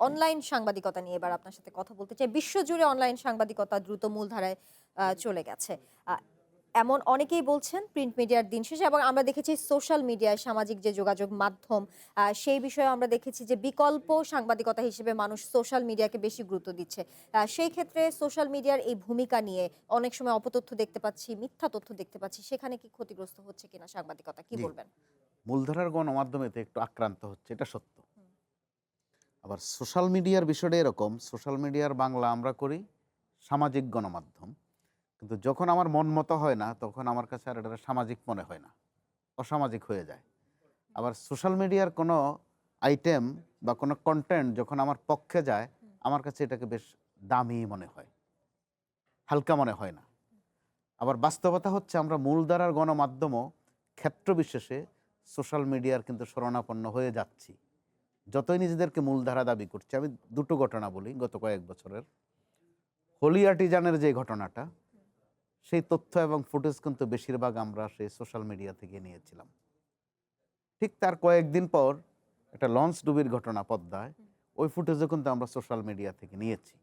Online সাংবাদিকতা নিয়ে এবার আপনার সাথে কথা বলতে চাই। বিশ্বজুড়ে অনলাইন সাংবাদিকতা দ্রুত মূলধারায় চলে গেছে। এমন অনেকেই বলছেন প্রিন্ট মিডিয়ার দিন শেষে, এবং আমরা দেখেছি সোশ্যাল মিডিয়ায় সামাজিক যে যোগাযোগ মাধ্যম, সেই বিষয়ে আমরা দেখেছি যে বিকল্প সাংবাদিকতা হিসেবে মানুষ সোশ্যাল মিডিয়াকে বেশি গুরুত্ব দিচ্ছে। সেই ক্ষেত্রে সোশ্যাল মিডিয়ার এই ভূমিকা নিয়ে অনেক সময় অপতথ্য দেখতে পাচ্ছি, মিথ্যা তথ্য দেখতে পাচ্ছি। সেখানে কি ক্ষতিগ্রস্ত হচ্ছে কিনা সাংবাদিকতা, কি জি, বলবেন? মূলধারার গণমাধ্যমেতে একটু আক্রান্ত হচ্ছে, এটা সত্য। আবার সোশ্যাল মিডিয়ার বিষয়টা এরকম, সোশ্যাল মিডিয়ার বাংলা আমরা করি সামাজিক গণমাধ্যম। কিন্তু যখন আমার মন মতো হয় না, তখন আমার কাছে আর এটা সামাজিক মনে হয় না, অসামাজিক হয়ে যায়। আবার সোশ্যাল মিডিয়ার কোনো আইটেম বা কোনো কন্টেন্ট যখন আমার পক্ষে যায়, আমার কাছে এটাকে বেশ দামি মনে হয়, হালকা মনে হয় না। আবার বাস্তবতা হচ্ছে আমরা মূলধারার গণমাধ্যমও ক্ষেত্র বিশেষে সোশ্যাল মিডিয়ার কিন্তু শরণাপন্ন হয়ে যাচ্ছি, যতই নিজেদেরকে মূলধারা দাবি করছি। আমি দুটো ঘটনা বলি গত কয়েক বছরের। হোলি আর্টিজানের যে ঘটনাটা, সেই তথ্য এবং ফুটেজ কিন্তু বেশিরভাগ আমরা সেই সোশ্যাল মিডিয়া থেকে নিয়েছিলাম। ঠিক তার কয়েকদিন পর একটা লঞ্চ ডুবির ঘটনা পদ্মায়, ওই ফুটেজও কিন্তু আমরা সোশ্যাল মিডিয়া থেকে নিয়েছি।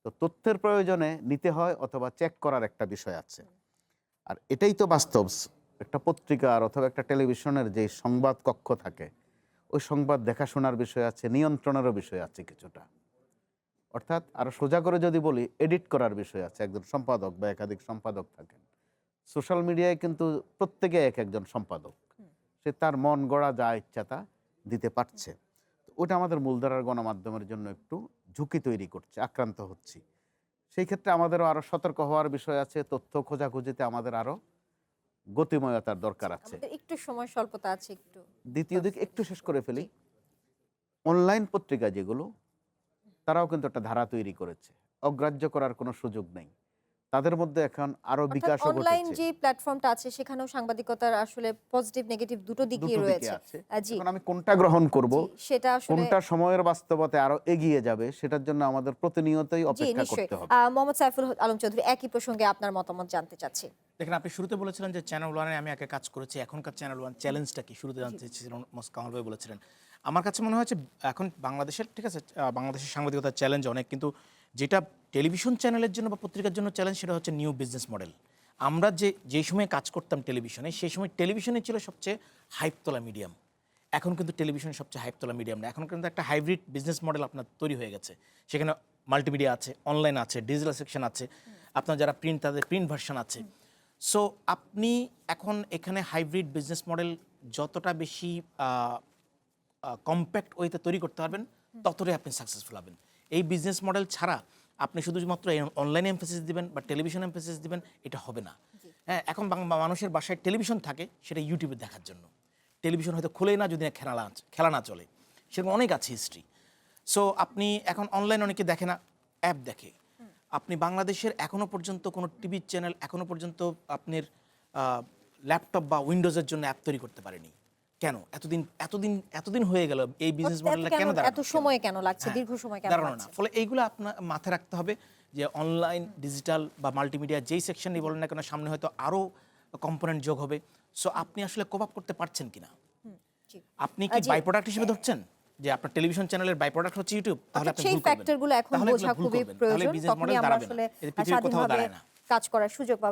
তো তথ্যের প্রয়োজনে নিতে হয় অথবা চেক করার একটা বিষয় আছে। আর এটাই তো বাস্তব। একটা পত্রিকার অথবা একটা টেলিভিশনের যে সংবাদ কক্ষ থাকে, ওই সংবাদ দেখাশোনার বিষয় আছে, নিয়ন্ত্রণেরও বিষয় আছে কিছুটা। অর্থাৎ আরও সোজা করে যদি বলি, এডিট করার বিষয় আছে। একজন সম্পাদক বা একাধিক সম্পাদক থাকেন। সোশ্যাল মিডিয়ায় কিন্তু প্রত্যেকে এক একজন সম্পাদক, সে তার মন গড়া যা ইচ্ছা তা দিতে পারছে। তো ওটা আমাদের মূলধারার গণমাধ্যমের জন্য একটু ঝুঁকি তৈরি করছে, আক্রান্ত হচ্ছি। সেই ক্ষেত্রে আমাদেরও আরও সতর্ক হওয়ার বিষয় আছে। তথ্য খোঁজাখুঁজিতে আমাদের আরও গতিময়তার দরকার আছে। আমাদের একটু সময় স্বল্পতা আছে, একটু দ্বিতীয় দিক একটু শেষ করে ফেলি। জি। অনলাইন পত্রিকা যেগুলো, তারাও কিন্তু একটা ধারা তৈরি করেছে, অগ্রাহ্য করার কোনো সুযোগ নেই। তাদের মধ্যে এখন আরও অর্থাৎ বিকাশও অনলাইন ঘটেছে। যে প্ল্যাটফর্মটা আছে সেখানেও সাংবাদিকতার আসলে পজিটিভ নেগেটিভ দুটো দিকই দুটো দিকে রয়েছে। আছে। জি, এখন আমি কোনটা গ্রহণ করব, জি, সেটা আসলে কোনটা সময়ের বাস্তবতায় আরো এগিয়ে যাবে, সেটার জন্য আমাদের প্রতিনিয়তই জি, অপেক্ষা নিশ্চয়ই। করতে হবে। মোহাম্মদ সাইফুল আলম চৌধুরী, একই প্রসঙ্গে আপনার মতামত জানতে চাচ্ছি। দেখেন, আপনি শুরুতে বলেছিলেন যে চ্যানেল ওয়ানে আমি একা কাজ করেছি, এখনকার চ্যানেল ওয়ান চ্যালেঞ্জটা কি শুরুতে জি, জানতে চেয়েছিলেন, কামাল ভাই বলেছিলেন। আমার কাছে মনে হচ্ছে এখন বাংলাদেশের, ঠিক আছে, বাংলাদেশের সাংবাদিকতার চ্যালেঞ্জ অনেক, কিন্তু যেটা টেলিভিশন চ্যানেলের জন্য বা পত্রিকার জন্য চ্যালেঞ্জ, সেটা হচ্ছে নিউ বিজনেস মডেল। আমরা যেই সময় কাজ করতাম টেলিভিশনে, সেই সময় টেলিভিশনে ছিল সবচেয়ে হাইপ তোলা মিডিয়াম। এখন কিন্তু টেলিভিশন সবচেয়ে হাইপ তোলা মিডিয়াম না, এখন কিন্তু একটা হাইব্রিড বিজনেস মডেল আপনার তৈরি হয়ে গেছে। সেখানে মাল্টিমিডিয়া আছে, অনলাইন আছে, ডিজিটাল সেকশন আছে, আপনার যারা প্রিন্ট তাদের প্রিন্ট ভার্সন আছে। সো আপনি এখন এখানে হাইব্রিড বিজনেস মডেল যতটা বেশি কম্প্যাক্ট ওয়েতে তৈরি করতে পারবেন, ততটাই আপনি সাকসেসফুল হবেন। এই বিজনেস মডেল ছাড়া আপনি শুধুমাত্র অনলাইনে এমফেসিস দিবেন বা টেলিভিশনে এমফেসিস দিবেন, এটা হবে না। হ্যাঁ, এখন মানুষের বাসায় টেলিভিশন থাকে, সেটা ইউটিউবে দেখার জন্য। টেলিভিশন হয়তো খোলে না যদি না খেলা না চলে, সেরকম অনেক আছে হিস্ট্রি। সো আপনি এখন অনলাইন অনেকে দেখে না, অ্যাপ দেখে। আপনি বাংলাদেশের এখনো পর্যন্ত কোনো টিভি চ্যানেল এখনো পর্যন্ত আপনার ল্যাপটপ বা উইন্ডোজের জন্য অ্যাপ তৈরি করতে পারেনি। কেন? এতদিন হয়ে গেল, এই বিজনেস মডেলটা কেন এত সময় কেন লাগছে, হ্যাঁ, দীর্ঘ সময় কেন দাঁড়ানো না। লাগছে? ফলে এইগুলো আপনার মাথায় রাখতে হবে যে অনলাইন, ডিজিটাল বা মাল্টিমিডিয়া যেই সেকশনই বলেন না কেন, সামনে হয়তো আরও কম্পোনেন্ট যোগ হবে। সো আপনি আসলে কোপ আপ করতে পারছেন কিনা, জি, আপনি কি জি। বাই প্রোডাক্ট হিসেবে ধরছেন যে আপনার টেলিভিশন চ্যানেলের বাই প্রোডাক্ট হচ্ছে ইউটিউব, তাহলে আপনি সেই ভুল করবেন। ফ্যাক্টরগুলো এখন তাহলে বোঝা ভুল খুবই করবেন, তাহলে প্রয়োজন। বিজনেস তখনই মডেল আমরা দাঁড়াবে না, আসলে এতে পৃথিবীর কোথাও স্বাধীনভাবে দাঁড়ায় না। কাজ করার সুযোগ পাবো।